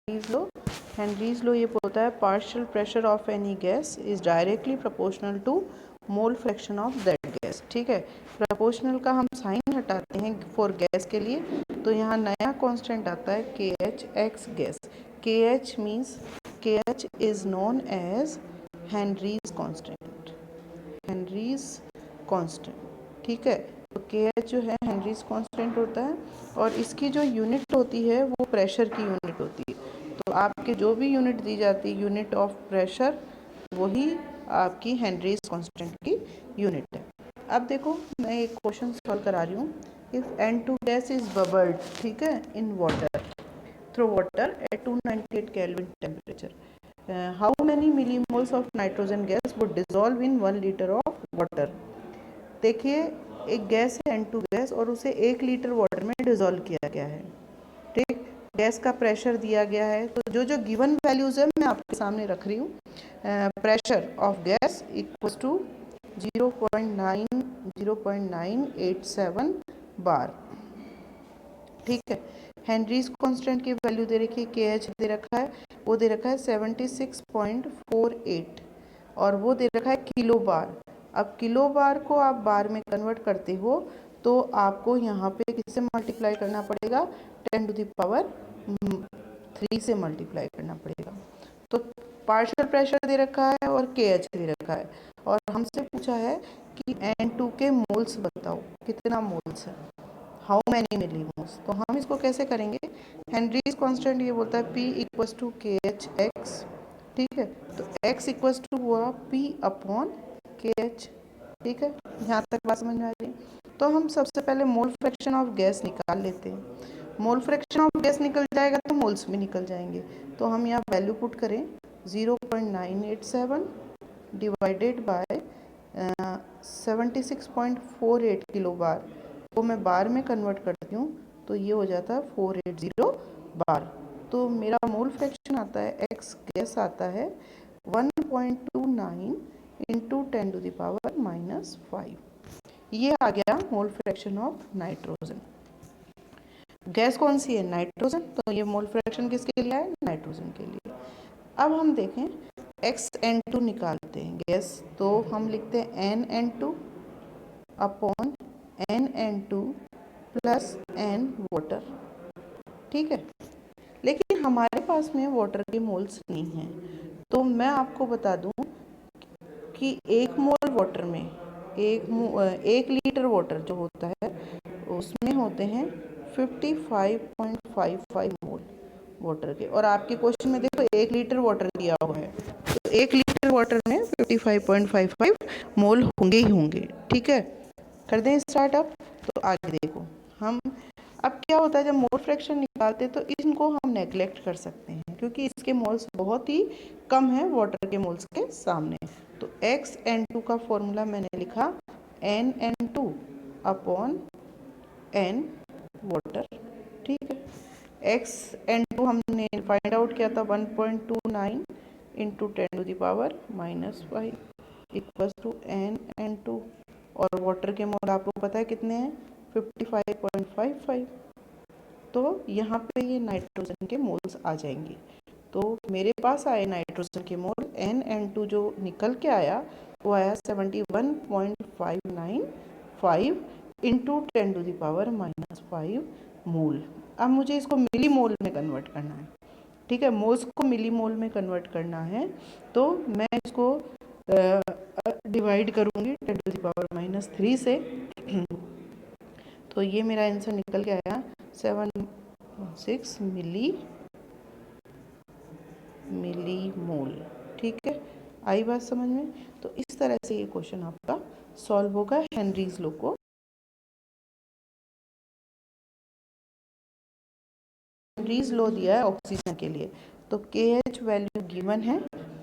Henry's law ये बोलता है partial pressure of any gas is directly proportional to mole fraction of that gas. ठीक है, proportional का हम साइन हटाते हैं फॉर गैस के लिए, तो यहाँ नया कांस्टेंट आता है K H X gas. K H means K H is known as Henry's constant, Henry's constant. ठीक है, तो के एच जो है हेनरीज कांस्टेंट होता है और इसकी जो यूनिट होती है वो प्रेशर की यूनिट होती है। तो आपके जो भी यूनिट दी जाती है यूनिट ऑफ प्रेशर, वही आपकी हेनरीज कांस्टेंट की यूनिट है। अब देखो मैं एक क्वेश्चन सॉल्व करा रही हूँ। If N2 gas is bubbled, ठीक है, in water through water at 298 kelvin temperature, how many millimoles of nitrogen gas would dissolve in 1 litre of water. देखिए एक गैस है N2 गैस और उसे 1 लीटर वाटर में डिजॉल्व किया गया है। ठीक, गैस का प्रेशर दिया गया है, तो जो जो गिवन वैल्यूज़ है मैं आपके सामने रख रही हूँ। Pressure of gas equals to 0.987 bar. ठीक है, हेनरीज कांस्टेंट की वैल्यू दे रखी है, के एच दे रखा है, वो दे रखा है 76.48 और वो दे रखा है किलो बार। अब किलो बार को आप बार में कन्वर्ट करते हो तो आपको यहाँ पे किससे मल्टीप्लाई करना पड़ेगा, 10⁻³ से मल्टीप्लाई करना पड़ेगा। तो पार्शियल प्रेशर दे रखा है और के एच दे रखा है और हमसे पूछा है कि N2 के मोल्स बताओ, कितना मोल्स है, हाउ मैनी मिलीमोल्स। तो हम इसको कैसे करेंगे, हेनरीज कांस्टेंट ये बोलता है P इक्वल्स टू के एच एक्स। ठीक है, तो x इक्वल्स टू हुआ P अपॉन के एच। ठीक है, यहाँ तक बात समझ में आ रही है। तो हम सबसे पहले मोल फ्रैक्शन ऑफ गैस निकाल लेते हैं। मोल फ्रैक्शन ऑफ गैस निकल जाएगा तो मोल्स भी निकल जाएंगे। तो हम यहाँ वैल्यू पुट करें 0.987 डिवाइडेड बाय 76.48 किलो बार को मैं बार में कन्वर्ट करती हूँ तो ये हो जाता है 480 बार। तो मेरा मोल फ्रैक्शन आता है एक्स गैस आता है 1.29 इंटू 10⁻⁻5। ये आ गया मोल फ्रैक्शन ऑफ नाइट्रोजन। गैस कौन सी है, नाइट्रोजन, तो ये मोल फ्रैक्शन किसके लिए है, नाइट्रोजन के लिए। अब हम देखें XN2 निकालते हैं गैस, तो हम लिखते हैं NN2 upon NN2 plus N water. ठीक है, लेकिन हमारे पास में वाटर के मोल्स नहीं हैं, तो मैं आपको बता दूं कि 1 मोल वाटर में 1 लीटर वाटर जो होता है उसमें होते हैं 55.55 मोल वाटर के। और आपके क्वेश्चन में देखो 1 लीटर वाटर दिया हुआ है, तो 1 लीटर वाटर में 55.55 मोल होंगे ही होंगे। ठीक है, कर दें स्टार्ट अप। तो आगे देखो हम अब क्या होता है, जब मोल फ्रैक्शन निकालते हैं तो इनको हम नेग्लेक्ट कर सकते हैं क्योंकि इसके मोल्स बहुत ही कम है वाटर के मोल्स के सामने। तो XN2 का फॉर्मूला मैंने लिखा NN2 अपॉन N वाटर। ठीक है, XN2 हमने फाइंड आउट किया था 1.29 इंटू 10⁻⁻5 इक्वल्स टू NN2 और वाटर के मोल आपको पता है कितने हैं, 55.55। तो यहाँ पे ये नाइट्रोजन के मोल्स आ जाएंगे। तो मेरे पास आए नाइट्रोजन के मोल NN2 जो निकल के आया वो आया 71.595 इंटू 10⁻⁻5 मोल। अब मुझे इसको मिली मोल में कन्वर्ट करना है। ठीक है, मोल्स को मिली मोल में कन्वर्ट करना है, तो मैं इसको डिवाइड करूँगी 10⁻³ से। तो ये मेरा आंसर निकल के आया 76 मिली मोल। ठीक है, आई बात समझ में। तो इस तरह से ये क्वेश्चन आपका सॉल्व होगा हेनरीज लॉ को। हेनरीज लॉ दिया है ऑक्सीजन के लिए, तो के एच वैल्यू गिवन है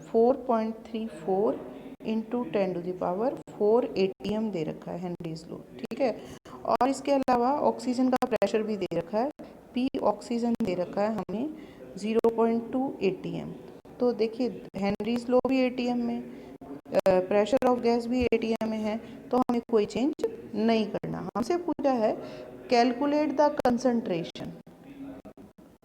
4.34 इंटू 10⁻⁴ ATM दे रखा है हेनरीज लॉ। ठीक है, और इसके अलावा ऑक्सीजन का प्रेशर भी दे रखा है, P ऑक्सीजन दे रखा है हमें 0.2 ATM। तो देखिए हेनरीज लॉ भी ATM में, प्रेशर ऑफ गैस भी ATM में है, तो हमें कोई चेंज नहीं करना। हमसे पूछा है calculate the concentration,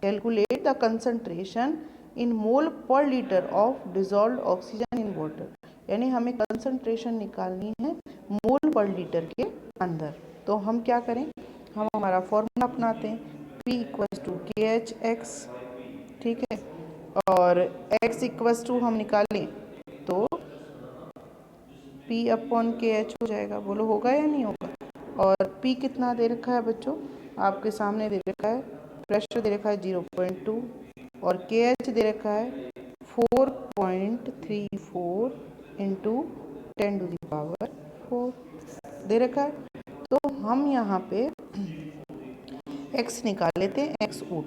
calculate the concentration in mole per litre of dissolved oxygen in water, यानी हमें कंसंट्रेशन निकालनी है मोल पर लीटर के अंदर। तो हम क्या करें, हम हमारा फॉर्मूला अपनाते हैं, P इक्वल्स टू KHX, ठीक है, और X इक्वल्स टू हम निकालें तो P अपॉन KH हो जाएगा। बोलो होगा या नहीं होगा। और P कितना दे रखा है बच्चों, आपके सामने दे रखा है, प्रेशर दे रखा है 0.2 और KH दे रखा है 4.34 इंटू 10⁴ दे रखा है। तो हम यहाँ पे x निकाल लेते हैं, XO2।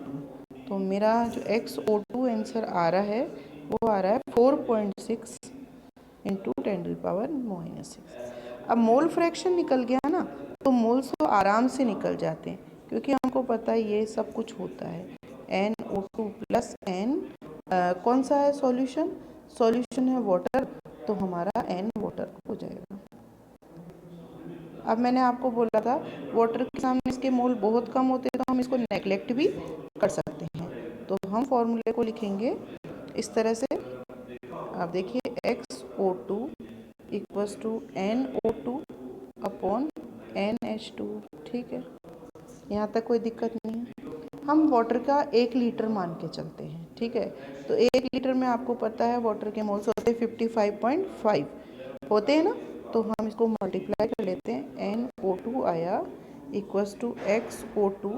तो मेरा जो XO2 आंसर आ रहा है वो आ रहा है 4.6 इंटू 10⁻⁻6। अब मोल फ्रैक्शन निकल गया ना, तो मोल्स तो आराम से निकल जाते हैं, क्योंकि हमको पता है ये सब कुछ होता है। NO2 प्लस N कौन सा है सॉल्यूशन, सॉल्यूशन है वाटर, तो हमारा N वाटर हो जाएगा। अब मैंने आपको बोला था वाटर के सामने इसके मोल बहुत कम होते हैं, तो हम इसको नेगलेक्ट भी कर सकते हैं। तो हम फॉर्मूले को लिखेंगे इस तरह से, आप देखिए XO2 equals to NO2 upon NH2, ठीक है, यहाँ तक कोई दिक्कत नहीं है। हम वाटर का 1 लीटर मान के चलते हैं, ठीक है। तो 1 लीटर में आपको पता है वाटर के मोल्स होते हैं 55.5 होते हैं ना, तो हम इसको मल्टीप्लाई कर लेते हैं। NO2 आया equals to XO2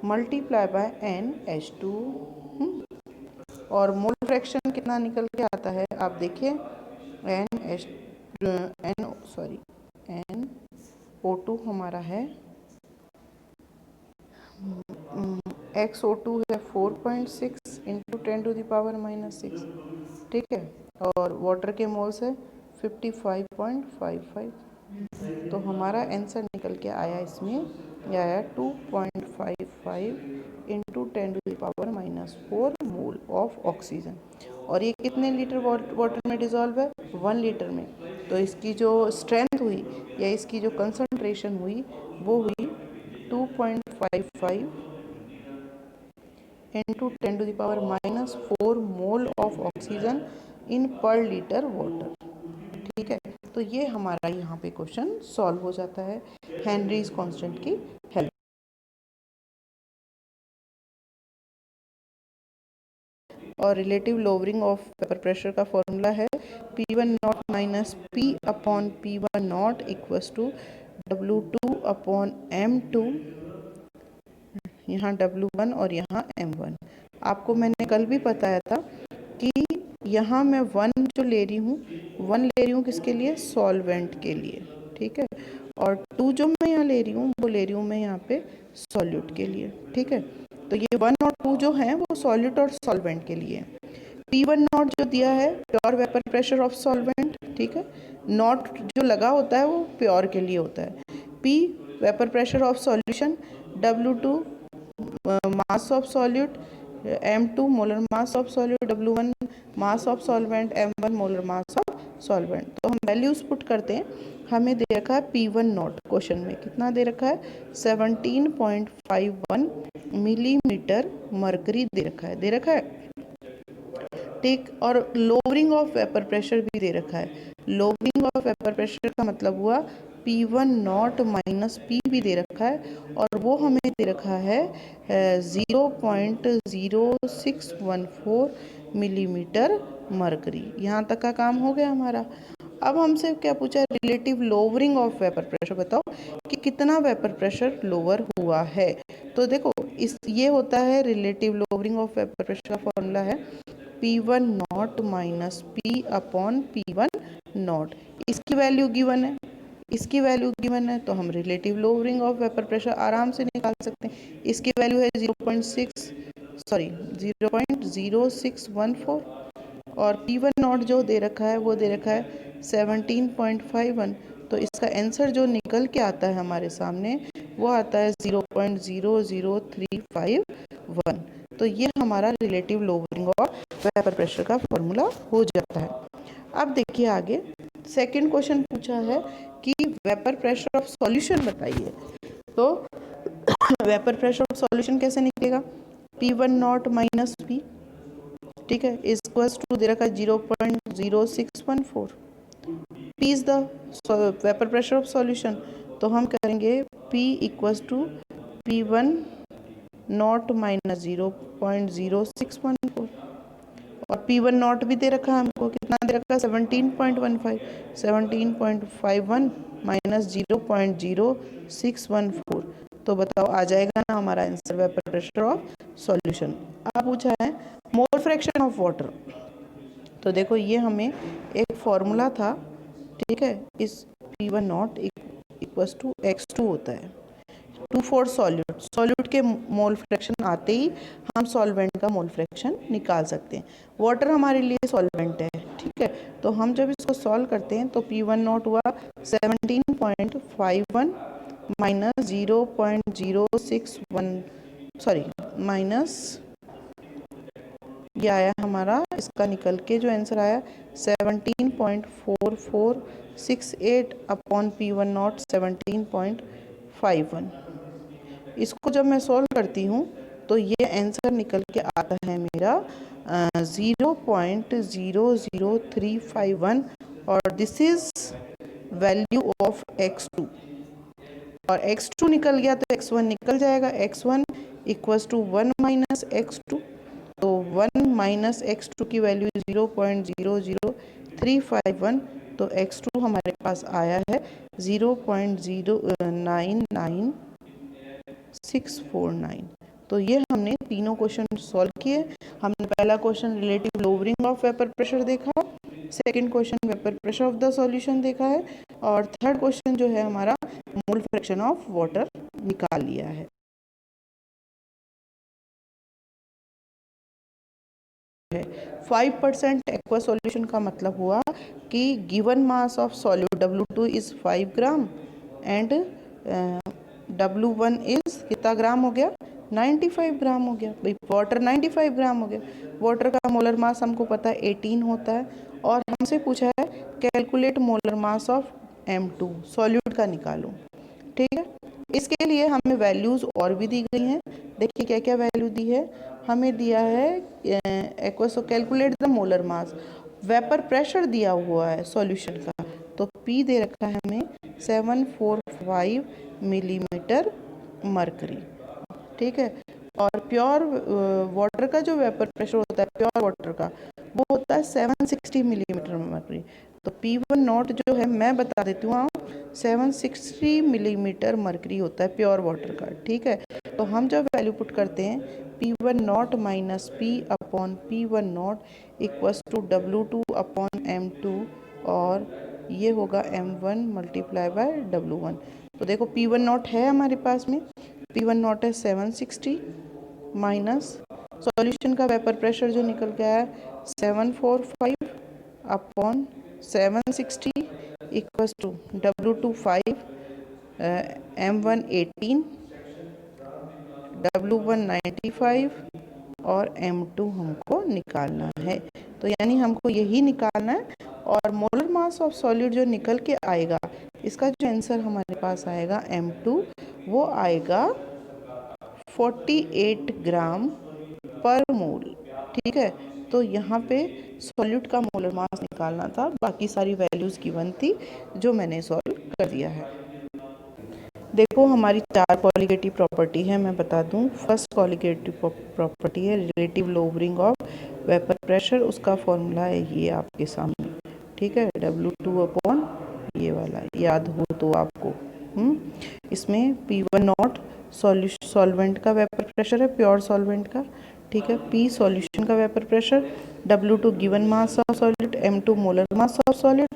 multiply by NH2, और मोल फ्रैक्शन कितना निकल के आता है आप देखिए, NO2 हमारा है XO2 है 4.6 इंटू 10⁻⁻6, ठीक है, और वाटर के मोल्स है 55.55। तो हमारा आंसर निकल के आया इसमें, यह आया 2.55 इंटू 10⁻⁻4 मोल ऑफ ऑक्सीजन। और ये कितने लीटर वाटर में डिज़ोल्व है, 1 लीटर में। तो इसकी जो स्ट्रेंथ हुई या इसकी जो कंसंट्रेशन हुई वो हुई 2.55 into 10⁻⁻4 mole of oxygen in पर लीटर वाटर, ठीक है। तो ये हमारा यहाँ पे क्वेश्चन सॉल्व हो जाता है हेनरीज कांस्टेंट की हेल्प। और relative lowering of vapour pressure का फॉर्मूला है P1 not minus P upon P1 not equals to W2 upon M2, यहाँ W1 और यहाँ M1। आपको मैंने कल भी बताया था कि यहाँ मैं 1 जो ले रही हूँ, 1 ले रही हूँ किसके लिए, सॉल्वेंट के लिए, ठीक है, और 2 जो मैं यहाँ ले रही हूँ वो ले रही हूँ मैं यहाँ पे सॉल्यूट के लिए, ठीक है। तो ये 1 और 2 जो हैं वो सॉल्यूट और सॉल्वेंट के लिए। P1 नॉट जो दिया है pure vapour pressure of solvent, ठीक है, नॉट जो लगा होता है वो प्योर के लिए होता है। P vapour pressure of solution, W2 mass of solute, M2 molar mass of solute, W1 mass of solvent, M1 molar mass of solvent. तो हम वैल्यूज पुट करते हैं। हमें दे रखा है P1 नॉट, क्वेश्चन में कितना दे रखा है, 17.51 मिलीमीटर मरकरी दे रखा है, ठीक। और लोअरिंग ऑफ वेपर प्रेशर भी दे रखा है। लोअरिंग ऑफ वेपर प्रेशर का मतलब हुआ P1 नॉट माइनस P भी दे रखा है, और वो हमें दे रखा है 0.0614 मिलीमीटर मरकरी। यहाँ तक का काम हो गया हमारा। अब हमसे क्या पूछा है, relative lowering of vapour pressure, बताओ कि कितना वेपर प्रेशर लोअर हुआ है। तो देखो ये होता है relative lowering of vapour pressure का फॉर्मूला है P1 not minus P upon P1 not. इसकी वैल्यू गिवन है, इसकी वैल्यू गिवन है, तो हम relative lowering of vapour pressure आराम से निकाल सकते हैं। इसकी वैल्यू है 0.0614, और P1 नॉट जो दे रखा है वो दे रखा है 17.51। तो इसका आंसर जो निकल के आता है हमारे सामने वो आता है 0.00351। तो ये हमारा relative lowering of vapour pressure का फॉर्मूला हो जाता है। अब देखिए आगे सेकंड क्वेश्चन पूछा है कि वेपर प्रेशर ऑफ सॉल्यूशन बताइए। तो वेपर प्रेशर ऑफ सॉल्यूशन कैसे निकलेगा, P1 नॉट माइनस P, ठीक है, इज इक्वल्स टू दे रखा है 0.0614। P is the vapour pressure of solution, तो हम करेंगे P equals to P1 not minus 0.0614, और P1 नॉट भी दे रखा है हमको, कितना दे रखा है 17.15, 17.51 माइनस 0.0614, तो बताओ आ जाएगा ना हमारा answer vapour pressure of solution. अब पूछा है मोल फ्रैक्शन ऑफ वाटर, तो देखो ये हमें एक फॉर्मूला था, ठीक है, इस P1 not equals to X2 होता है 2 फॉर सॉल्यूट, सॉल्यूट के मोल फ्रैक्शन आते ही हम सॉल्वेंट का मोल फ्रैक्शन निकाल सकते हैं। वाटर हमारे लिए सॉल्वेंट है, ठीक है, तो हम जब इसको सॉल्व करते हैं तो P1 नॉट हुआ 17.51 माइनस 0.061, सॉरी माइनस, ये आया हमारा, इसका निकल के जो आंसर आया 17.4468 अपॉन P1 नॉट 17.51। इसको जब मैं सॉल्व करती हूँ तो ये आंसर निकल के आता है मेरा 0.00351, और this is value of X2, और X2 निकल गया तो X1 निकल जाएगा, X1 equals to 1 minus X2, तो 1 माइनस X2 की वैल्यू 0.00351, तो X2 हमारे पास आया है 0.099649। तो ये हमने तीनों क्वेश्चन सॉल्व किए। हमने पहला question relative lowering of vapour pressure देखा, second question vapour pressure of the solution देखा है, और थर्ड क्वेश्चन जो है हमारा मोल फ्रैक्शन ऑफ वाटर निकाल लिया है। 5% एक्वा सॉल्यूशन का मतलब हुआ कि given mass of solute W2 is 5 gram and W1 is कितना ग्राम हो गया, 95 ग्राम हो गया। भाई वाटर 95 ग्राम हो गया, वाटर का मोलर मास हमको पता है 18 होता है, और हमसे पूछा है calculate molar mass of M2, solute का निकालो, ठीक है। इसके लिए हमें वैल्यूज़ और भी दी गई हैं, देखिए क्या क्या वैल्यू दी है। हमें दिया है aqueous calculate the molar mass, vapour pressure दिया हुआ है सॉल्यूशन का, तो P दे रखा है हमें 745 मिलीमीटर मरकरी, ठीक है, और प्योर वाटर का जो वेपर प्रेशर होता है प्योर वाटर का वो होता है 760 मिलीमीटर मरकरी, तो P1 नॉट जो है मैं बता देती हूँ 760 मिलीमीटर मरकरी होता है प्योर वाटर का, ठीक है। तो हम जब वैल्यू पुट करते हैं P1 not minus P upon P1 not equals to W2 upon M2, और ये होगा M1 मल्टीप्लाई बाय W1। तो देखो P1 नॉट है हमारे पास में, P1 नॉट है 760 माइनस सॉल्यूशन का वेपर प्रेशर जो निकल गया है 745 upon 760 equals to W2 5, M1 18, W1 95 और M2 हमको निकालना है, तो यानी हमको यही निकालना है, और मोलर मास ऑफ सॉल्यूट जो निकल के आएगा इसका जो आंसर हमारे पास आएगा M2 वो आएगा 48 ग्राम पर मोल, ठीक है। तो यहाँ पे सॉल्यूट का मोलर मास निकालना था, बाकी सारी वैल्यूज़ गिवन थी जो मैंने सॉल्व कर दिया है। देखो हमारी 4 कॉलिगेटिव प्रॉपर्टी है, मैं बता दूं। फर्स्ट कॉलिगेटिव प्रॉपर्टी है relative lowering of vapour pressure, उसका फॉर्मूला है ये आपके सामने, ठीक है, W2 अपॉन ये वाला, याद हो तो आपको। इसमें P1 नॉट सॉल्वेंट का वेपर प्रेशर है, प्योर सॉल्वेंट का, ठीक है, P सॉल्यूशन का vapour pressure, W2 given mass of solute, M2 molar mass of solute,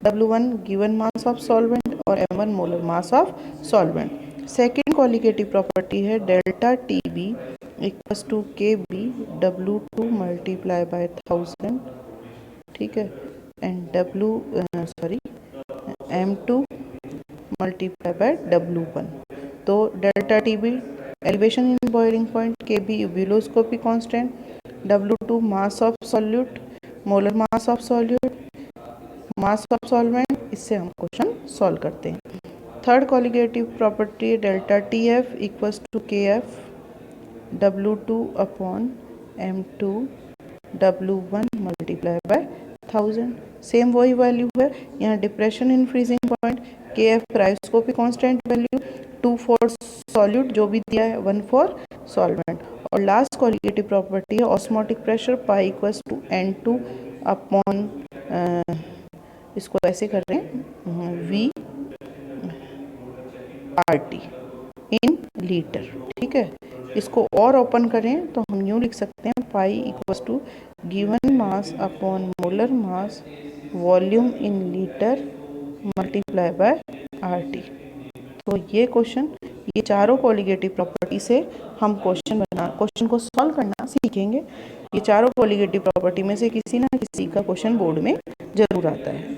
W1 given mass of solvent और M1 molar mass of solvent. Second colligative property है delta TB equals to KB W2 multiply by 1000, ठीक है, and M2 multiply by W1। तो delta TB elevation in boiling point, KB यूबिलोस्कोपिक constant, W2 mass of solute, molar mass of solute, mass of solvent, इससे हम question solve करते हैं। Third colligative property delta TF equals to KF W2 upon M2 W1 multiply by 1000। Same वही value है यहाँ। Depression in freezing point, KF cryoscopic constant value, 2 for solute जो भी दिया है, 1 फॉर सॉल्वेंट। और लास्ट कोलिगेटिव प्रॉपर्टी है osmotic pressure pi equals to N2 upon इसको ऐसे कर रहे हैं VRT इन लीटर। ठीक है, इसको और ओपन करें तो हम यूँ लिख सकते हैं pi equals to given mass upon molar mass volume in litre multiply by RT। तो ये क्वेश्चन, ये चारों कोलिगेटिव प्रॉपर्टी से हम क्वेश्चन को सॉल्व करना सीखेंगे। ये चारों कोलिगेटिव प्रॉपर्टी में से किसी ना किसी का क्वेश्चन बोर्ड में जरूर आता है।